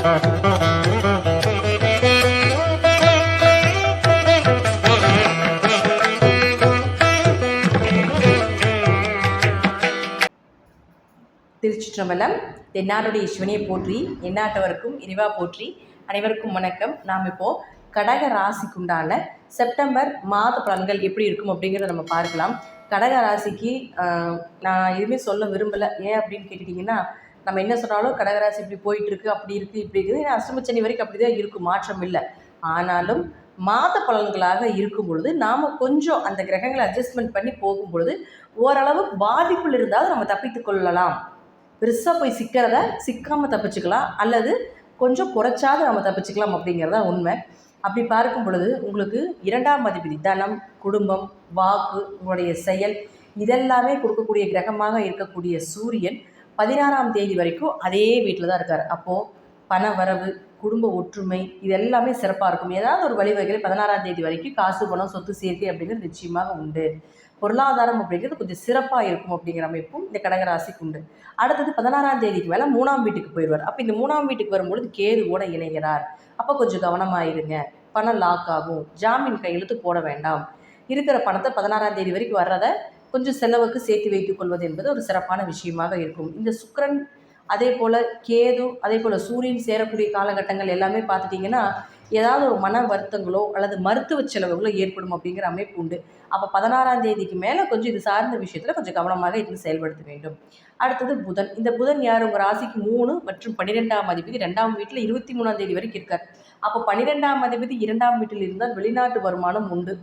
திருச்சிற்றம்பலம். தென்னாடுடைய சிவனையை போற்றி, எந்நாட்டவருக்கும் இறைவா போற்றி. அனைவருக்கும் வணக்கம். நாம் இப்போது கடக ராசிக்குண்டான செப்டம்பர் மாத பலன்கள் எப்படி இருக்கும் அப்படிங்கிறத நம்ம பார்க்கலாம். கடக ராசிக்கு நான் எதுவுமே சொல்ல விரும்பலை. ஏன் அப்படின்னு கேட்டுட்டிங்கன்னா, நம்ம என்ன சொன்னாலும் கடகராசி இப்படி போயிட்டுருக்கு, அப்படி இருக்குது, இப்படி இருக்குது. ஏன்னா அஷ்டமச்சனி வரைக்கும் அப்படி தான் இருக்கும், மாற்றம் இல்லை. ஆனாலும் மாத பலன்களாக இருக்கும் பொழுது நாம் கொஞ்சம் அந்த கிரகங்களை அட்ஜஸ்ட்மெண்ட் பண்ணி போகும் பொழுது ஓரளவு பாதிப்பில் இருந்தாலும் நம்ம தப்பித்து கொள்ளலாம். பெருசாக போய் சிக்காமல் தப்பிச்சுக்கலாம், அல்லது கொஞ்சம் குறைச்சாது நம்ம தப்பிச்சுக்கலாம் அப்படிங்கிறதா உண்மை. அப்படி பார்க்கும் பொழுது உங்களுக்கு 2ஆம் அதிபதி தனம், குடும்பம், வாக்கு, உங்களுடைய செயல் இதெல்லாமே கொடுக்கக்கூடிய கிரகமாக இருக்கக்கூடிய சூரியன் 16ஆம் தேதி வரைக்கும் அதே வீட்டில் தான் இருக்கார். அப்போது பண வரவு, குடும்ப ஒற்றுமை இது எல்லாமே சிறப்பாக இருக்கும். ஏதாவது ஒரு வழிவகையில் 16ஆம் தேதி வரைக்கும் காசு, பணம், சொத்து சேர்க்கை அப்படிங்கிறது நிச்சயமாக உண்டு. பொருளாதாரம் அப்படிங்கிறது கொஞ்சம் சிறப்பாக இருக்கும் அப்படிங்கிற அமைப்பும் இந்த கடகராசிக்கு உண்டு. அடுத்தது 16ஆம் தேதிக்கு மேலே 3ஆம் வீட்டுக்கு போயிடுவார். அப்போ இந்த 3ஆம் வீட்டுக்கு வரும்பொழுது கேதுவோட இணைகிறார். அப்போ கொஞ்சம் கவனமாயிருங்க. பணம் லாக் ஆகும். ஜாமீன் கையெழுத்து போட வேண்டாம். இருக்கிற பணத்தை 16ஆம் தேதி வரைக்கும் வர்றதை கொஞ்சம் செலவுக்கு சேர்த்து வைத்துக் கொள்வது என்பது ஒரு சிறப்பான விஷயமாக இருக்கும். இந்த சுக்கிரன், அதே போல் கேது, அதே போல் சூரியன் சேரக்கூடிய காலகட்டங்கள் எல்லாமே பார்த்துட்டிங்கன்னா ஏதாவது ஒரு மன வருத்தங்களோ அல்லது மருத்துவ செலவுகளோ ஏற்படும் அப்படிங்கிற அமைப்பு உண்டு. அப்போ 16ஆம் தேதிக்கு மேலே கொஞ்சம் இது சார்ந்த விஷயத்தில் கொஞ்சம் கவனமாக இருந்து செயல்படுத்த வேண்டும். அடுத்தது புதன். இந்த புதன் யார்? உங்கள் ராசிக்கு 3 மற்றும் 12ஆம் அதிபதி 2ஆம் வீட்டில் 23ஆம் தேதி வரைக்கும் இருக்கார். அப்போ 12ஆம் அதிபதி 2ஆம் வீட்டில் இருந்தால் வெளிநாட்டு வருமானம் உண்டு.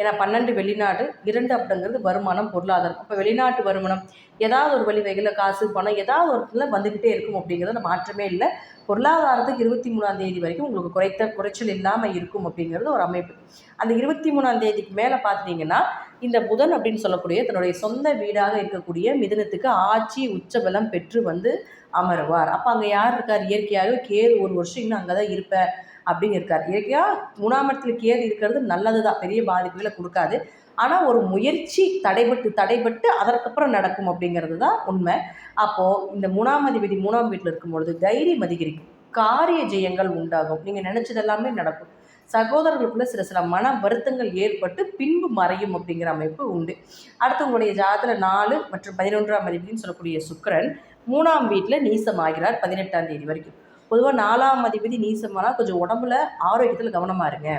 ஏன்னா 12 வெளிநாடு, 2 அப்படிங்கிறது வருமானம், பொருளாதாரம். அப்போ வெளிநாட்டு வருமானம் ஏதாவது ஒரு வழிவகையில் காசு, பணம் ஏதாவது ஒரு இடத்துல வந்துக்கிட்டே இருக்கும் அப்படிங்கிறது மாற்றமே இல்லை. பொருளாதாரத்துக்கு 23ஆம் தேதி வரைக்கும் உங்களுக்கு குறைச்சல் இல்லாமல் இருக்கும் அப்படிங்கிறது ஒரு அமைப்பு. அந்த 23ஆம் தேதிக்கு மேலே பார்த்துட்டிங்கன்னா இந்த புதன் அப்படின்னு சொல்லக்கூடிய தன்னுடைய சொந்த வீடாக இருக்கக்கூடிய மிதுனத்துக்கு ஆட்சி உச்சபலம் பெற்று வந்து அமருவார். அப்போ அங்கே யார் இருக்கார்? இயற்கையாகவே கேது 1 வருஷம் இன்னும் அங்கே தான் இருப்பேன் அப்படின்னு இருக்கார். இயற்கையாக 3ஆம் இடத்துல கேது இருக்கிறது நல்லது தான், பெரிய பாதிப்புகளை கொடுக்காது. ஆனால் ஒரு முயற்சி தடைபட்டு அதற்கப்புறம் நடக்கும் அப்படிங்கிறது தான் உண்மை. அப்போது இந்த 3ஆம் அதிபதி 3ஆம் வீட்டில் இருக்கும்பொழுது தைரியம் அதிகரிக்கும், காரிய ஜெயங்கள் உண்டாகும், நீங்கள் நினச்சதெல்லாமே நடக்கும். சகோதரர்களுக்குள்ள சில மன வருத்தங்கள் ஏற்பட்டு பின்பு மறையும் அப்படிங்கிற அமைப்பு உண்டு. அடுத்து உங்களுடைய ஜாதகத்தில் 4 மற்றும் 11ஆம் அதிபதினு சொல்லக்கூடிய சுக்கிரன் 3ஆம் வீட்டில் நீசமாகிறார் 18ஆம் தேதி வரைக்கும். பொதுவாக 4ஆம் அதிபதி நீசமானால் கொஞ்சம் உடம்புல ஆரோக்கியத்தில் கவனமாக இருங்க.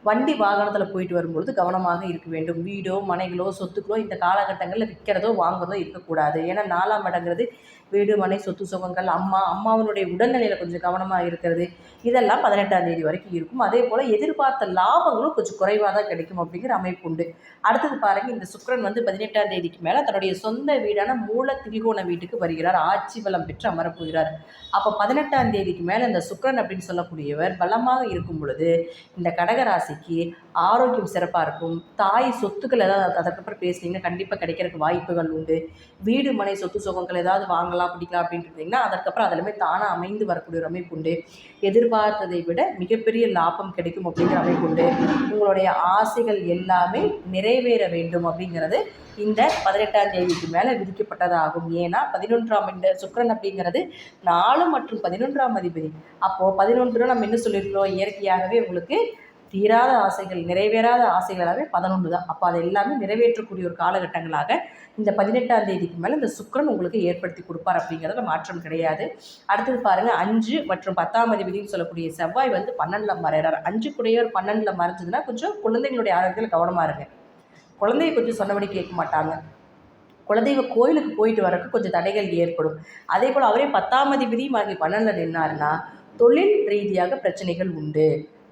வண்டி வாகனத்தில் போயிட்டு வரும்பொழுது கவனமாக இருக்க வேண்டும். வீடோ, மனைகளோ, சொத்துக்களோ இந்த காலகட்டங்களில் விற்கிறதோ வாங்குறதோ இருக்கக்கூடாது. ஏன்னா 4ஆம் இடங்கிறது வீடு, மனை, சொத்து, சுகங்கள், அம்மாவனுடைய உடல்நிலையில் கொஞ்சம் கவனமாக இருக்கிறது. இதெல்லாம் 18ஆம் தேதி வரைக்கும் இருக்கும். அதே போல் எதிர்பார்த்த லாபங்களும் கொஞ்சம் குறைவாக தான் கிடைக்கும் அப்படிங்கிற அமைப்பு உண்டு. அடுத்தது பாருங்கள், இந்த சுக்கிரன் வந்து 18ஆம் தேதிக்கு மேலே தன்னுடைய சொந்த வீடான மூல திரிகோண வீட்டுக்கு வருகிறார். ஆட்சி பலம் பெற்று அமரப்போகிறார். அப்போ 18ஆம் தேதிக்கு மேலே இந்த சுக்கிரன் அப்படின்னு சொல்லக்கூடியவர் பலமாக இருக்கும் பொழுது இந்த கடகராசிக்கு ஆரோக்கியம் சிறப்பாக இருக்கும். தாய் சொத்துக்கள் ஏதாவது அதற்கப்புறம் பேசுனீங்கன்னா கண்டிப்பாக கிடைக்கிறதுக்கு வாய்ப்புகள் உண்டு. வீடு, மனை, சொத்து, சுகங்கள் ஏதாவது வாங்கலாம் பிடிக்கலாம் அப்படின்ட்டு இருந்தீங்கன்னா அதற்கப்புறம் அதிலுமே தானாக அமைந்து வரக்கூடிய ஒரு அமைப்பு உண்டு. எதிர்பார்த்ததை விட மிகப்பெரிய லாபம் கிடைக்கும் அப்படிங்கிற அமைப்பு உண்டு. உங்களுடைய ஆசைகள் எல்லாமே நிறைவேற வேண்டும் அப்படிங்கிறது இந்த 18ஆம் தேதிக்கு மேலே விதிக்கப்பட்டதாகும். ஏன்னா 11ஆம் இந்த சுக்கிரன் அப்படிங்கிறது 4 மற்றும் 11ஆம் அதிபதி. அப்போது 11 நம்ம என்ன சொல்லியிருக்கிறோம்? இயற்கையாகவே உங்களுக்கு தீராத ஆசைகள், நிறைவேறாத ஆசைகளாகவே 11 தான். அப்போ அது எல்லாமே நிறைவேற்றக்கூடிய ஒரு காலகட்டங்களாக இந்த 18ஆம் தேதிக்கு மேலே இந்த சுக்கிரன் உங்களுக்கு ஏற்படுத்தி கொடுப்பார் அப்படிங்கிறதுல மாற்றம் கிடையாது. அடுத்தது பாருங்கள், 5 மற்றும் 10ஆம் அதிபதினு சொல்லக்கூடிய செவ்வாய் வந்து 12ல் மறைகிறார். 5 கூடையவர் 12ல் மறைஞ்சதுன்னா கொஞ்சம் குழந்தைங்களுடைய ஆரோக்கியத்தில் கவனமாக இருங்க. குழந்தைய கொஞ்சம் சொன்னபடி கேட்க மாட்டாங்க. குலதெய்வ கோயிலுக்கு போயிட்டு வரக்கு கொஞ்சம் தடைகள் ஏற்படும். அதே போல் அவரே 10ஆம் அதிபதியும் ஆகி 12ல் நின்னார்னா தொழில் ரீதியாக பிரச்சனைகள் உண்டு.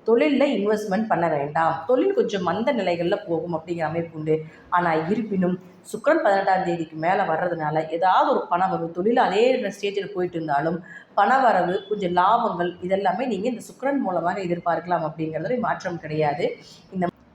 தொழிலில் இன்வெஸ்ட்மெண்ட் பண்ண வேண்டாம். தொழில் கொஞ்சம் மந்த நிலைகளில் போகும் அப்படிங்கிற அமைப்பு உண்டு. ஆனால் இருப்பினும் சுக்கிரன் 18ஆம் தேதிக்கு மேலே வர்றதுனால ஏதாவது ஒரு பண வரவு, தொழில் அதே ஸ்டேஜில் போயிட்டு இருந்தாலும் பண வரவு, கொஞ்சம் லாபங்கள் இதெல்லாமே நீங்கள் இந்த சுக்கிரன் மூலமாக எதிர்பார்க்கலாம் அப்படிங்கிறதுல மாற்றம் கிடையாது.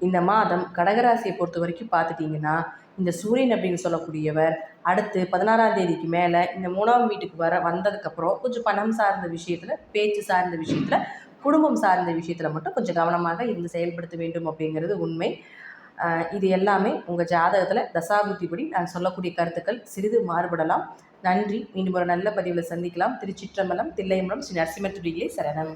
இந்த மாதம் கடகராசியை பொறுத்த வரைக்கும் பார்த்துட்டிங்கன்னா இந்த சூரியன் அப்படின்னு சொல்லக்கூடியவர் அடுத்து 16ஆம் தேதிக்கு மேலே இந்த 3ஆம் வீட்டுக்கு வந்ததுக்கப்புறம் கொஞ்சம் பணம் சார்ந்த விஷயத்தில், பேச்சு சார்ந்த விஷயத்தில், குடும்பம் சார்ந்த விஷயத்தில் மட்டும் கொஞ்சம் கவனமாக இருந்து செயல்படுத்த வேண்டும் அப்படிங்கிறது உண்மை. இது எல்லாமே உங்கள் ஜாதகத்தில் தசாபுத்திப்படி நான் சொல்லக்கூடிய கருத்துக்கள் சிறிது மாறுபடலாம். நன்றி. மீண்டும் ஒரு நல்ல பதிவில் சந்திக்கலாம். திருச்சிற்றம்பலம், தில்லையம்பலம், ஸ்ரீ நரசிம்மத்துடிகளே சரணம்.